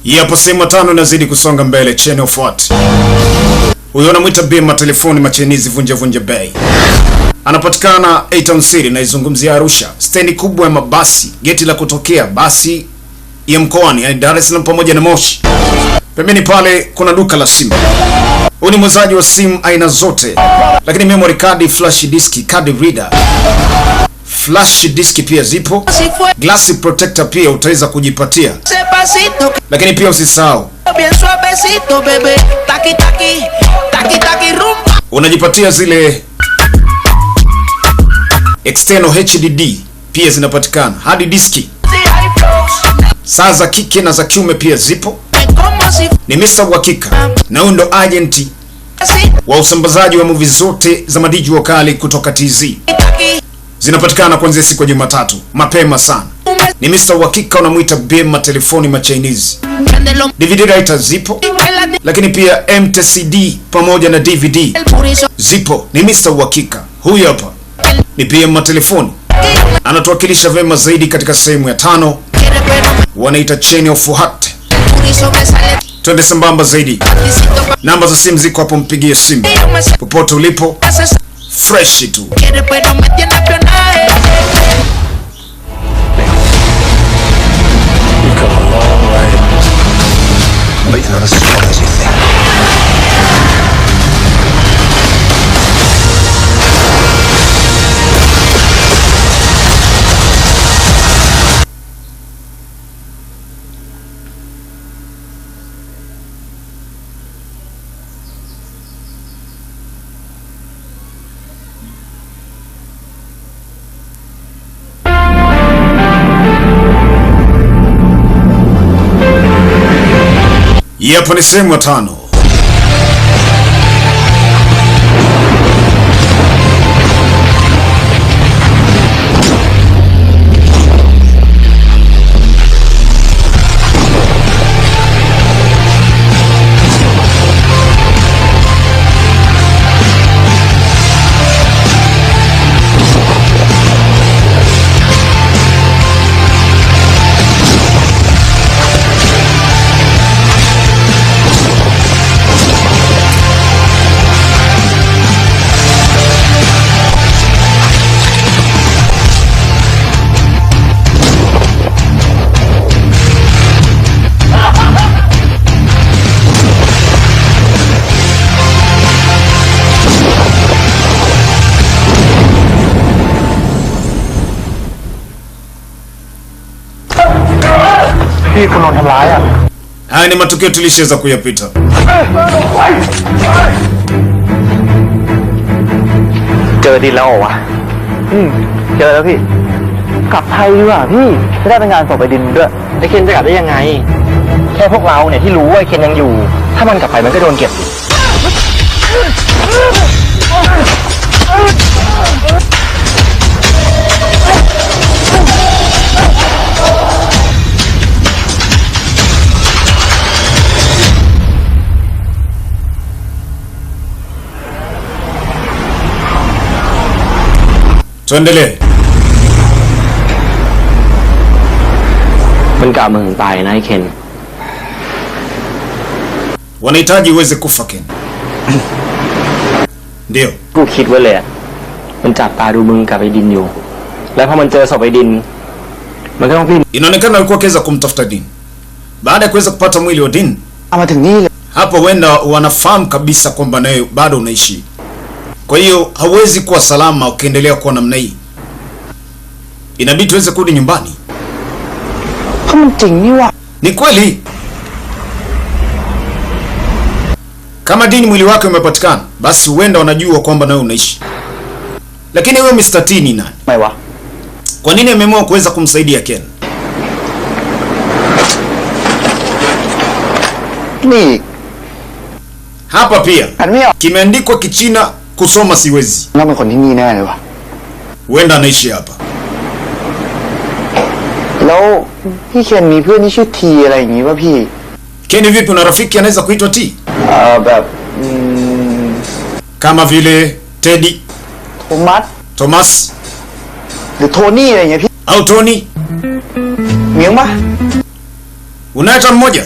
Yapo sehemu 5 inazidi kusonga mbele. Channel 40. Huyo anamuita Bima telefoni machinizi vunja bei. Anapatikana A-Town City na izungumzia Arusha. Stendi kubwa ya mabasi, geti la kutokea basi ya mkoani, yani Dar es Salaam pamoja na Moshi. Pembeni pale kuna duka la simu. Huyu ni muuzaji wa simu aina zote. Lakini memory card, flash disk, card reader. Flash disk pia zipo. Glass protector pia utaweza kujipatia. Lakini pia usisahau unajipatia zile external HDD pia zinapatikana. Hard disk. Saa za kike na za kiume pia zipo. Ni Mr. Uhakika na huyu ndo agent wa usambazaji wa movie zote za madiji wakali kutoka TZ. Zinapatikana kuanzia siku ya Jumatatu mapema sana. Ni Mr. Uhakika, unamuita Bima telefoni machinizi. DVD writer zipo. Lakini pia MTCD pamoja na DVD zipo. Ni Mr. Uhakika. Huyu hapa ni Bima telefoni. Anatuwakilisha vema zaidi katika sehemu ya 5. Wanaita Chain of Heart. Twende sambamba zaidi. Namba za simu ziko hapo, mpigie simu popote ulipo. Fresh tu. But you're not as strong as you think. Yapo ni sehemu ya 5. Haya ni matukio tulishaweza kuyapita. Jar Dinแล้ววะเจอแล้วพี่กลับไทยดีกว่าพี่จะได้เป็นงานศพไอ้ดินด้วยไอ้เคนจะกลับได้ยังไงแค่พวกเราเนี่ยที่รู้ว่าไอ้เคนยังอยู่ถ้ามันกลับไปมันก็โดนเก็บTuendelee. มันกลับมาถึงตายนะไอ้เคน Wanahitaji uweze kufa Ken. Ndio. กูคิดไว้เลยมันจับตาดูมึงกับไอ้ดินอยู่แล้วพอมันเจอศพไอ้ดินมันก็ต้องวิ่ง Inaonekana alikuwa akiweza kumtafuta Din. Baada ya kuweza kupata mwili wa Din, เอามาถึงนี่เลย hapo wenda wanafahamu kabisa kwamba naye bado unaishi. Kwa hiyo hauwezi kuwa salama ukiendelea kuwa namna hii. Inabidi tuweze kurudi nyumbani. Ni kweli. Kama Din mwili wake umepatikana, basi huenda wanajua kwamba nawe unaishi. Lakini wewe Mr. T ni nani? Maiwa. Kwa nini ameamua kuweza kumsaidia Ken? Ni hapa pia kimeandikwa Kichina, kusoma siwezi. น่าเป็นคนที่นี่แน่เลยวะ Huenda anaishi hapa. แล้วพี่เคนมีเพื่อนที่ชื่อทีอะไรอย่างงี้ป่ะพี่ Ken vipi, una rafiki anaweza kuitwa T? แบบ kama vile Teddy, โทมัส Thomas หรือโทนี่อะไรอย่างเงี้ยพี่ au Tony. เมียงปะ Unaye hata mmoja?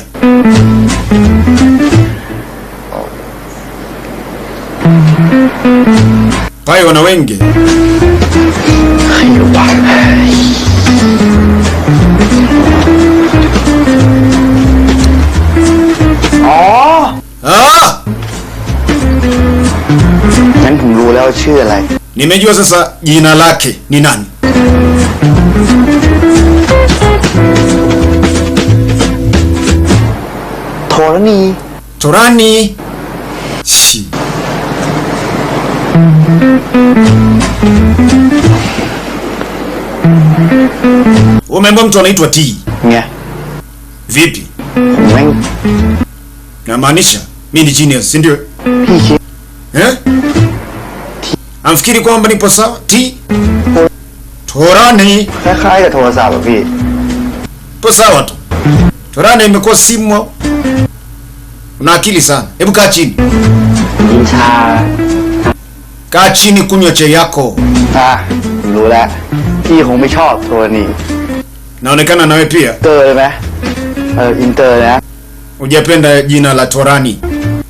Pai wana wengi.งั้นผมรู้แล้วชื่ออะไร Nimejua sasa jina lake ni nani. Torani. Shi. Umeambiwa mtu anaitwa T. Nghe. Vipi? Anh. Namaanisha mimi ni genius, si ndio? Eh? Amfikiri kwamba nipo sawa? T. Torani. คล้ายๆกับโทรศัพท์อ่ะพี่ Po sawa tu. Torani imekuwa simu. Una akili sana. Hebu kaa chini. อินชา Kaa chini kunywa chai yako. ผมรู้แล้วพี่คงไม่ชอบโทรนี่ Naonekana nawe pia เตอร์เลยไหมอินเตอร์นะ hujapenda jina la Torani.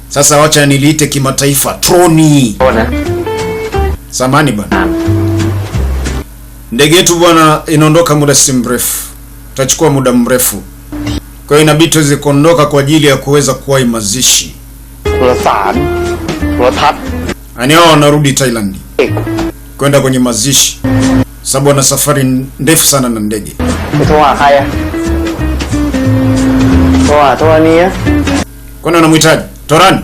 Sasa wacha niliite kimataifa Troni. โทษนะ Samani bwana. Ndege yetu bwana inaondoka muda si mrefu. Tutachukua muda mrefu. Kwa hiyo inabidi tuweze kuondoka kwa ajili ya kuweza kuwahi mazishi. โทรสารโทรทัศน์ Yaani hao wanarudi Thailand เอก kwenda kwenye mazishi. Sababu wana safari ndefu sana na ndege. ไปโทรหาใครอะโทรหาโทรนี้อะ Kwani unamhitaji Torani?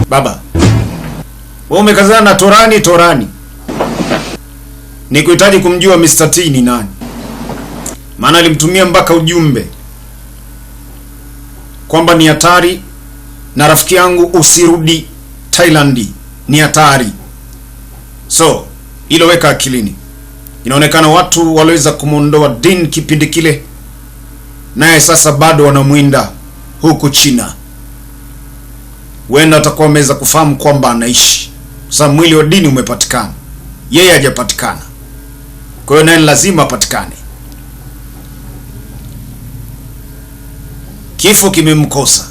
Baba. Wewe umekazana na Torani. Nikuhitaji kumjua Mr. T ni nani. Maana alimtumia mpaka ujumbe kwamba ni hatari na rafiki yangu usirudi Thailand, ni hatari. So, hilo weka akilini. Inaonekana watu waliweza kumondoa Din kipindi kile, naye sasa bado wanamwinda huku China. Wenda atakuwa ameweza kufahamu kwamba anaishi. Sasa mwili wa Din umepatikana, yeye hajapatikana. Kwa hiyo naye lazima apatikane. Kifo kimemkosa.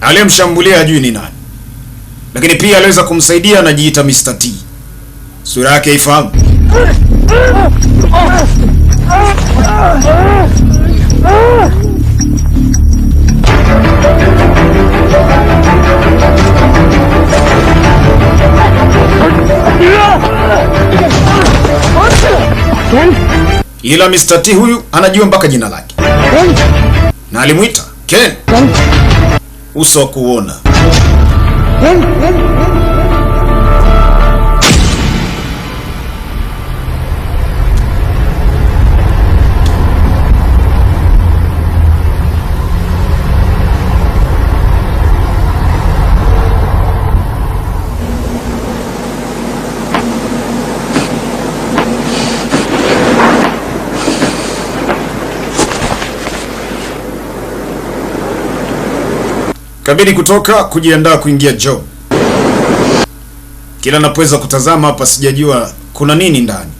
Aliyemshambulia hajui ni nani, lakini pia aliweza kumsaidia, anajiita Mr. T. Sura yake haifahamu. Ila Mr. T huyu anajua mpaka jina lake. Na alimuita Ken. Uso wa kuona. Kabidi kutoka kujiandaa kuingia job. Kila napoweza kutazama hapa sijajua kuna nini ndani.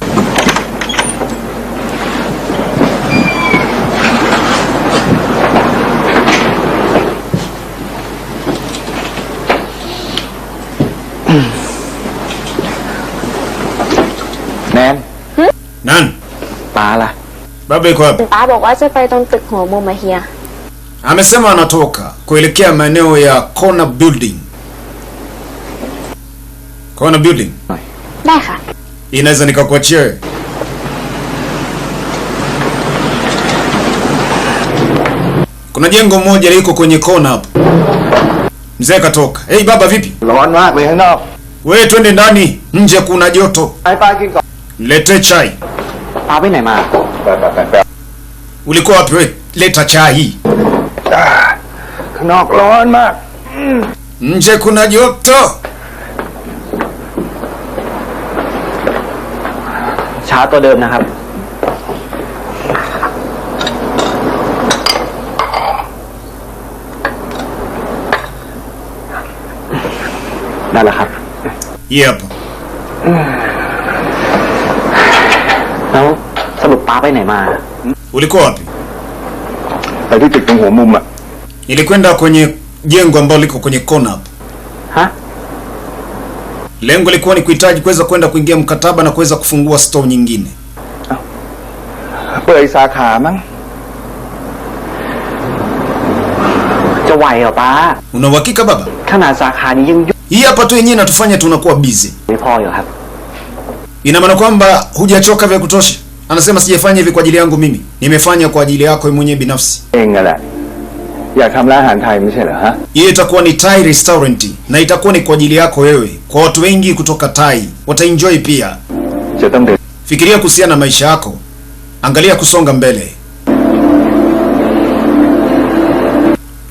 Nan? ป้าล่ะ Baba yuko wapi? ป้าบอกว่าจะไปตรงตึกหัวมุมมาเฮีย Amesema anatoka kuelekea maeneo ya Corner Building. Corner Building. ได้ค่ะ Inaweza nikakuachia wewe. Kuna jengo moja liko kwenye kona hapo. Mzee katoka. Hey baba vipi? ร้อนมากเลยข้างนอก Wewe twende ndani, nje kuna joto. ไปป้ากินก่อน Lete chai. ป้าไปไหนมา Ulikuwa wapi wewe? Leta chai. ข้างนอกร้อนมาก Nje kuna joto. ช้าตัวเดิมนะครับ นั่นแหละครับ Yep. แล้วสรุปป้าไปไหนมา Ulikuwa wapi? ไปที่ตึกตรงหัวมุมอ่ะ Nilikwenda kwenye jengo ambalo liko kwenye kona hapo. ฮะ Lengo lilikuwa ni kuhitaji kuweza kwenda kuingia mkataba na kuweza kufungua store nyingine. เปิดสาขามั้ง จะไหวเหรอป้า Una uhakika baba? ขนาดสาขานี้ยังยุ่ง Hii hapa tu yenyewe inatufanya tunakuwa busy. ไม่พอเหรอครับ Ina maana kwamba hujachoka vya kutosha? Anasema sijafanya hivi kwa ajili yangu mimi. Nimefanya kwa ajili yako wewe mwenyewe binafsi. เองนั่นแหละอยากทำร้านอาหารไทยไม่ใช่เหรอฮะ Hiyo itakuwa ni Thai restaurant na itakuwa ni kwa ajili yako wewe. Kwa watu wengi kutoka Thai wataenjoy pia. จะต้องเดิน Fikiria kuhusiana na maisha yako. Angalia kusonga mbele.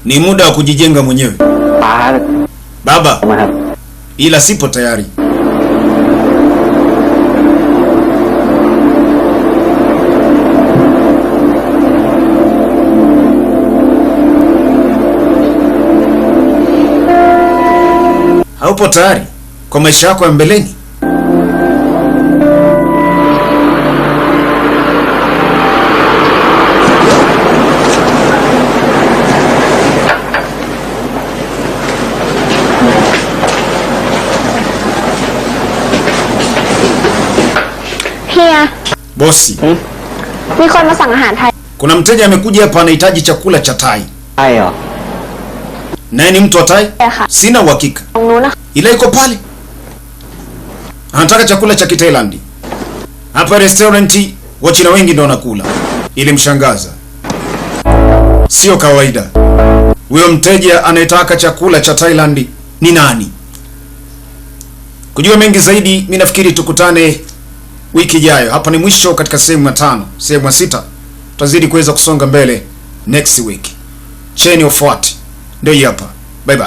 Ni muda wa kujijenga mwenyewe. ป้า Baba, มาครับ ila sipo tayari. Haupo tayari kwa maisha yako ya mbeleni? Hiya, Bosi, มีคนมาสั่งอาหารไทย kuna mteja amekuja hapa anahitaji chakula cha Thai. ใช่เหรอ Naye ni mtu wa Thai? แต่ค่ะ Sina uhakika. ตรงนู้นนะคะ Ila iko pale. Anataka chakula cha Kitailand. Hapa restaurant Wachina wengi ndio wanakula. Ilimshangaza. Sio kawaida. Huyo mteja anayetaka chakula cha Thailand ni nani? Kujua mengi zaidi, mimi nafikiri tukutane wiki ijayo. Hapa ni mwisho katika sehemu ya 5. Sehemu ya 6 tutazidi kuweza kusonga mbele next week. Chain of what? Ndio hapa. Bye bye.